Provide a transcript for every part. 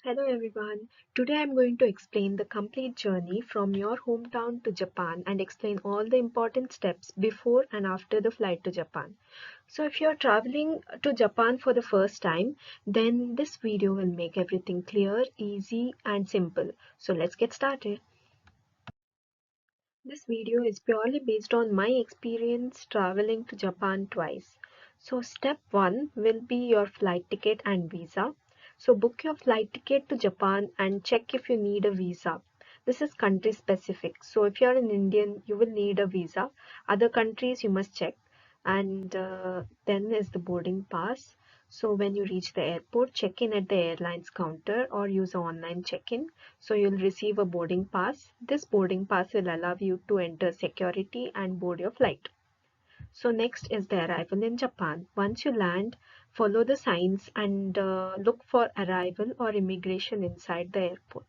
Hello everyone. Today I'm going to explain the complete journey from your hometown to Japan and explain all the important steps before and after the flight to Japan. So if you're traveling to Japan for the first time, then this video will make everything clear, easy and simple. So let's get started. This video is purely based on my experience traveling to Japan twice. So step 1 will be your flight ticket and visa. So book your flight ticket to Japan and check if you need a visa. This is country specific. So if you are an Indian, you will need a visa. Other countries you must check. And then is the boarding pass. So when you reach the airport, check in at the airline's counter or use online check-in. So you'll receive a boarding pass. This boarding pass will allow you to enter security and board your flight. So next is the arrival in Japan. Once you land, follow the signs and look for arrival or immigration inside the airport.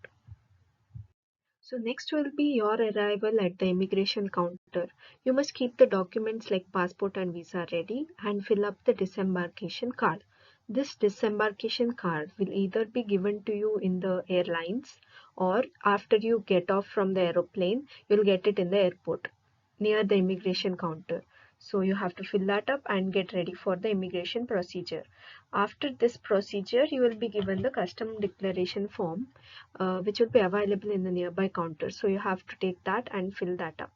So next will be your arrival at the immigration counter. You must keep the documents like passport and visa ready and fill up the disembarkation card. This disembarkation card will either be given to you in the airlines or after you get off from the aeroplane, you'll get it in the airport near the immigration counter. So you have to fill that up and get ready for the immigration procedure. After this procedure, you will be given the custom declaration form, which will be available in the nearby counter. So you have to take that and fill that up.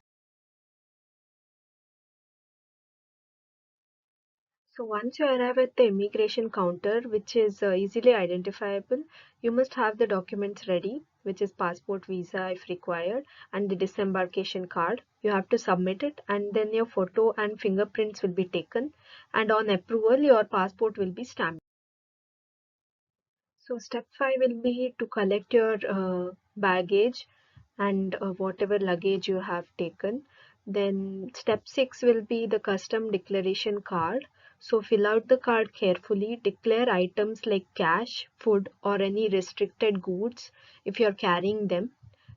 So once you arrive at the immigration counter, which is easily identifiable, you must have the documents ready, which is passport, visa if required, and the disembarkation card. You have to submit it, and then your photo and fingerprints will be taken, and on approval, your passport will be stamped. So step 5 will be to collect your baggage and whatever luggage you have taken. Then step 6 will be the custom declaration card. So fill out the card carefully, declare items like cash, food or any restricted goods if you're carrying them.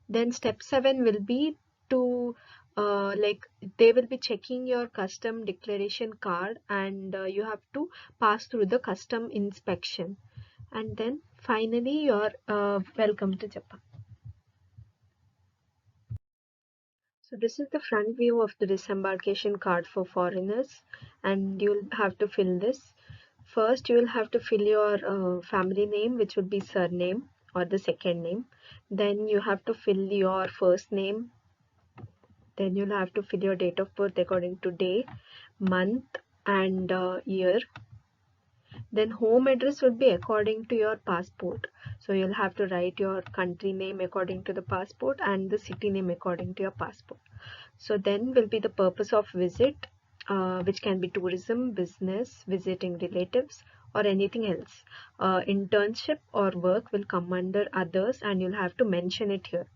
Then step 7 will be to like they will be checking your custom declaration card and you have to pass through the custom inspection. And then finally you're welcome to Japan. So this is the front view of the disembarkation card for foreigners, and you'll have to fill this. First, you will have to fill your family name, which will be surname or the second name. Then you have to fill your first name. Then you'll have to fill your date of birth according to day, month, and year. Then home address will be according to your passport. So you'll have to write your country name according to the passport and the city name according to your passport. So then will be the purpose of visit, which can be tourism, business, visiting relatives, or anything else. Internship or work will come under others and you'll have to mention it here.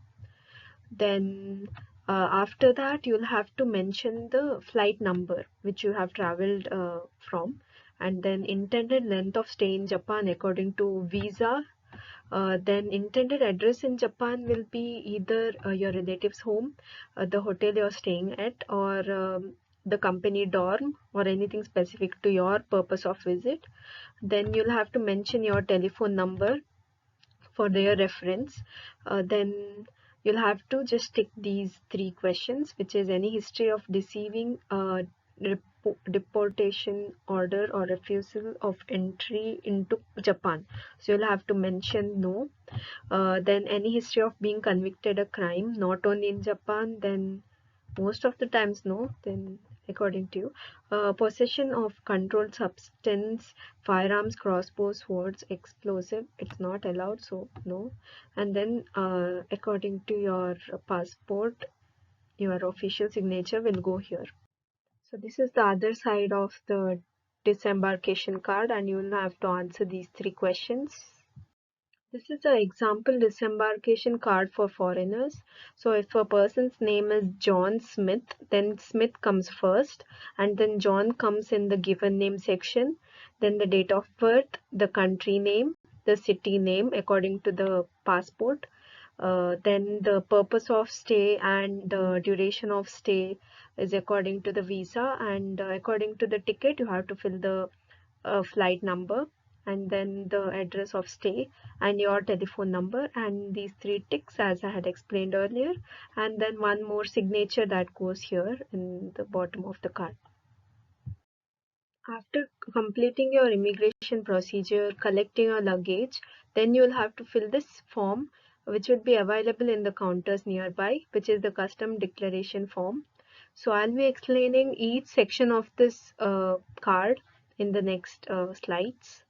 Then after that, you'll have to mention the flight number which you have traveled from, and then intended length of stay in Japan according to visa. Then intended address in Japan will be either your relative's home, the hotel you're staying at, or the company dorm, or anything specific to your purpose of visit. Then you'll have to mention your telephone number for their reference. Then you'll have to just tick these three questions, which is any history of deceiving deportation order or refusal of entry into Japan. So you'll have to mention no. Then any history of being convicted a crime not only in Japan, then most of the times no, then according to you. Possession of controlled substance, firearms, crossbows, swords, explosive, it's not allowed, so no. And then according to your passport, your official signature will go here. So this is the other side of the disembarkation card and you will have to answer these three questions. This is the example disembarkation card for foreigners. So if a person's name is John Smith, then Smith comes first, and then John comes in the given name section, then the date of birth, the country name, the city name according to the passport, then the purpose of stay and the duration of stay is according to the visa, and according to the ticket you have to fill the flight number. and then the address of stay and your telephone number, and these three ticks as I had explained earlier, and then one more signature that goes here in the bottom of the card. After completing your immigration procedure, collecting your luggage, then you'll have to fill this form, which would be available in the counters nearby, which is the custom declaration form. So I'll be explaining each section of this card in the next slides.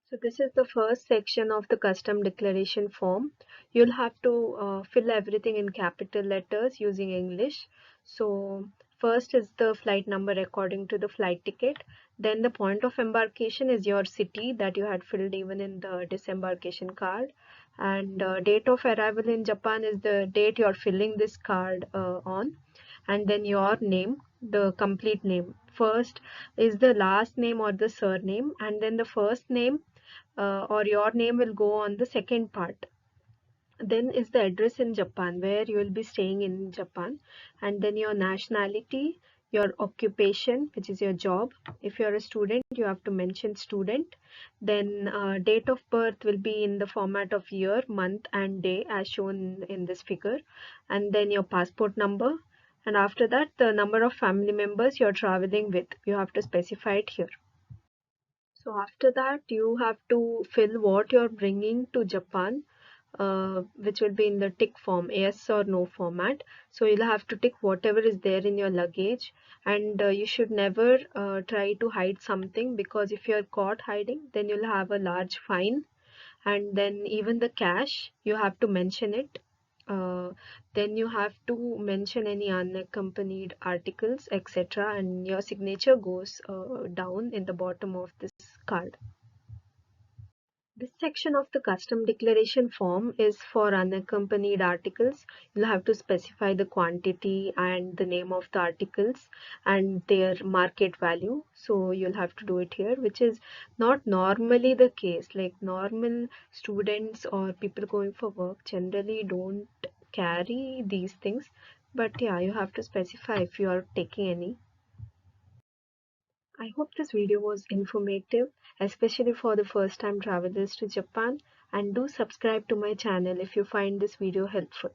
So this is the first section of the custom declaration form. You'll have to fill everything in capital letters using English. So first is the flight number according to the flight ticket. Then the point of embarkation is your city that you had filled even in the disembarkation card. And date of arrival in Japan is the date you're filling this card on. And then your name, the complete name. First is the last name or the surname, and then the first name or your name will go on the second part. Then is the address in Japan where you will be staying in Japan, and then your nationality, your occupation, which is your job. If you're a student, you have to mention student. Then date of birth will be in the format of year, month, and day as shown in this figure, and then your passport number. And after that, the number of family members you're traveling with, you have to specify it here. So after that, you have to fill what you're bringing to Japan, which will be in the tick form, yes or no format. So you'll have to tick whatever is there in your luggage, and you should never try to hide something, because if you're caught hiding, then you'll have a large fine. And then even the cash, you have to mention it. Then you have to mention any unaccompanied articles, etc., and your signature goes down in the bottom of this card. This section of the custom declaration form is for unaccompanied articles. You'll have to specify the quantity and the name of the articles and their market value. So you'll have to do it here, which is not normally the case. Like normal students or people going for work generally don't carry these things. But yeah, you have to specify if you are taking any. I hope this video was informative, especially for the first time travelers to Japan, and do subscribe to my channel if you find this video helpful.